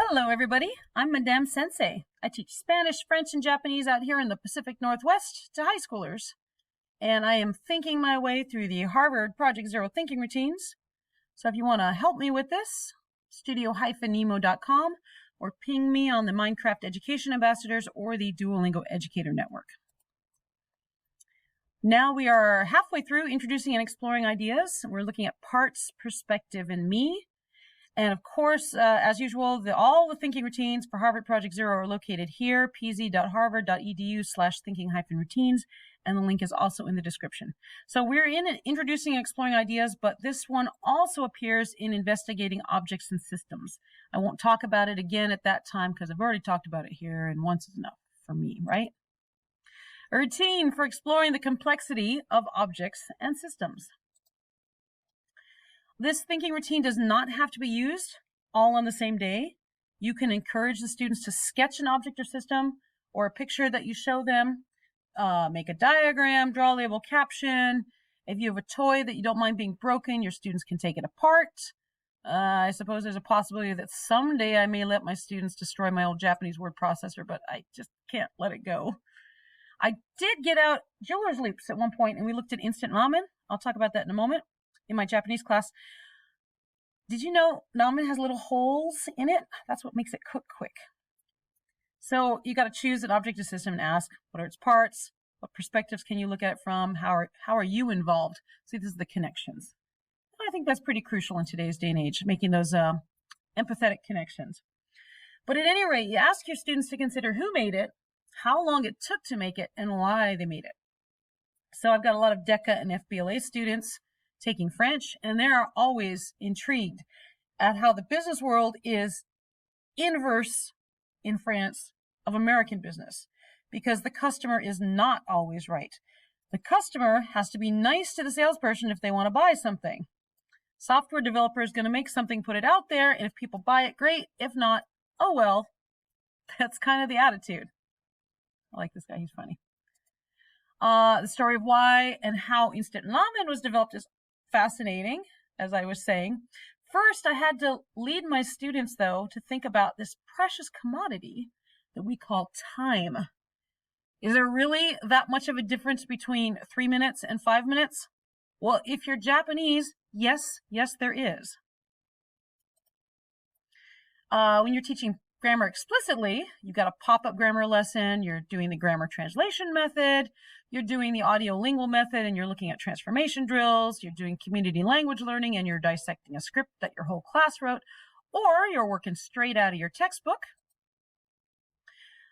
Hello, everybody. I'm Madame Sensei. I teach Spanish, French, and Japanese out here in the Pacific Northwest to high schoolers. And I am thinking my way through the Harvard Project Zero thinking routines. So if you want to help me with this, studio-nemo.com or ping me on the Minecraft Education Ambassadors or the Duolingo Educator Network. Now we are halfway through introducing and exploring ideas. We're looking at parts, perspective, and me. And of course, as usual, all the thinking routines for Harvard Project Zero are located here, pz.harvard.edu/thinking-routines, and the link is also in the description. So we're in introducing and exploring ideas, but this one also appears in investigating objects and systems. I won't talk about it again at that time because I've already talked about it here, and once is enough for me, right? A routine for exploring the complexity of objects and systems. This thinking routine does not have to be used all on the same day. You can encourage the students to sketch an object or system or a picture that you show them, make a diagram, draw a label caption. If you have a toy that you don't mind being broken, your students can take it apart. I suppose there's a possibility that someday I may let my students destroy my old Japanese word processor, but I just can't let it go. I did get out jeweler's loops at one point, and we looked at instant ramen. I'll talk about that in a moment. In my Japanese class. Did you know ramen has little holes in it? That's what makes it cook quick. So you got to choose an object or system and ask, what are its parts? What perspectives can you look at it from? How are you involved? See, this is the connections. I think that's pretty crucial in today's day and age, making those empathetic connections. But at any rate, you ask your students to consider who made it, how long it took to make it, and why they made it. So I've got a lot of DECA and FBLA students taking French, and they're always intrigued at how the business world is inverse in France of American business, because the customer is not always right. The customer has to be nice to the salesperson if they want to buy something. Software developer is going to make something, put it out there, and if people buy it, great. If not, oh well. That's kind of the attitude. I like this guy, he's funny. The story of why and how instant ramen was developed is fascinating, as I was saying. First, I had to lead my students, though, to think about this precious commodity that we call time. Is there really that much of a difference between 3 minutes and 5 minutes? Well, if you're Japanese, yes, there is. When you're teaching grammar explicitly, you've got a pop-up grammar lesson, you're doing the grammar translation method, you're doing the audiolingual method, and you're looking at transformation drills, you're doing community language learning, and you're dissecting a script that your whole class wrote, or you're working straight out of your textbook.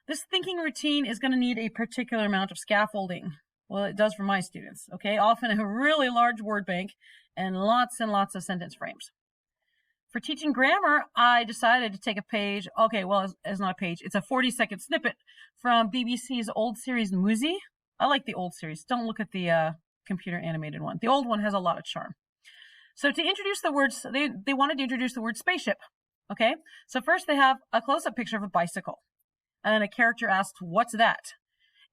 This thinking routine is going to need a particular amount of scaffolding. Well, it does for my students, okay? Often a really large word bank and lots of sentence frames. For teaching grammar, I decided to take a page. Okay, well, it's not a page. It's a 40-second snippet from BBC's old series, Muzi. I like the old series. Don't look at the computer animated one. The old one has a lot of charm. So to introduce the words, they wanted to introduce the word spaceship. Okay, so first they have a close-up picture of a bicycle. And a character asks, what's that?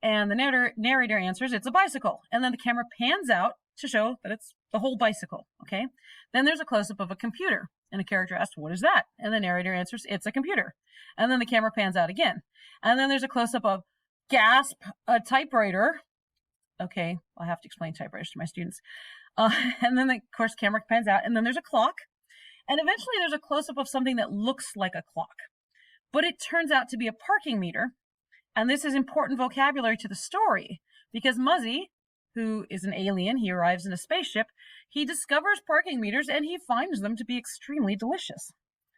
And the narrator answers, it's a bicycle. And then the camera pans out to show that it's the whole bicycle. Okay, then there's a close-up of a computer. And the character asks, what is that? And the narrator answers, it's a computer. And then the camera pans out again. And then there's a close-up of, gasp, a typewriter. Okay, I'll have to explain typewriters to my students. And then, of course, camera pans out. And then there's a clock. And eventually there's a close-up of something that looks like a clock. But it turns out to be a parking meter. And this is important vocabulary to the story. Because Muzzy, who is an alien, he arrives in a spaceship, he discovers parking meters and he finds them to be extremely delicious.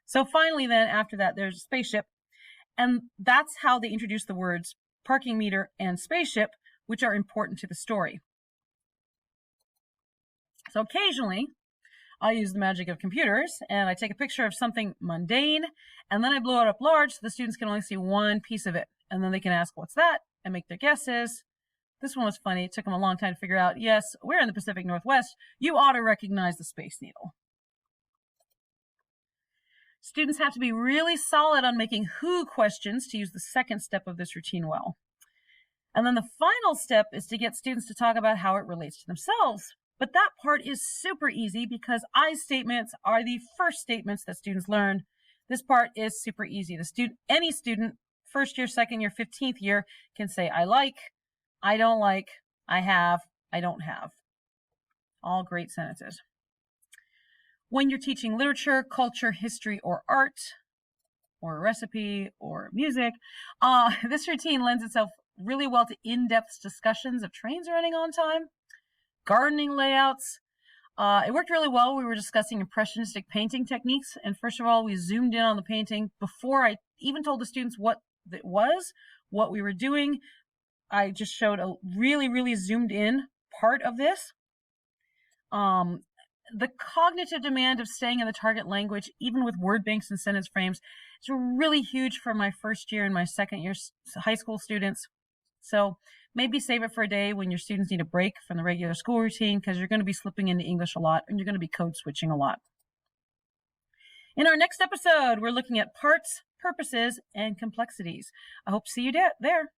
So finally then, after that, there's a spaceship. And that's how they introduce the words parking meter and spaceship, which are important to the story. So occasionally, I use the magic of computers and I take a picture of something mundane and then I blow it up large so the students can only see one piece of it. And then they can ask, what's that? And make their guesses. This one was funny. It took them a long time to figure out, yes, we're in the Pacific Northwest. You ought to recognize the Space Needle. Students have to be really solid on making who questions to use the second step of this routine well. And then the final step is to get students to talk about how it relates to themselves. But that part is super easy because I statements are the first statements that students learn. This part is super easy. Any student, first year, second year, 15th year, can say, I like, I don't like, I have, I don't have. All great sentences. When you're teaching literature, culture, history, or art, or a recipe, or music, this routine lends itself really well to in-depth discussions of trains running on time, gardening layouts. It worked really well. We were discussing impressionistic painting techniques, and first of all, we zoomed in on the painting before I even told the students what it was, what we were doing. I just showed a really, really zoomed in part of this. The cognitive demand of staying in the target language, even with word banks and sentence frames, is really huge for my first year and my second year high school students. So maybe save it for a day when your students need a break from the regular school routine, because you're going to be slipping into English a lot and you're going to be code switching a lot. In our next episode, we're looking at parts, purposes, and complexities. I hope to see you there.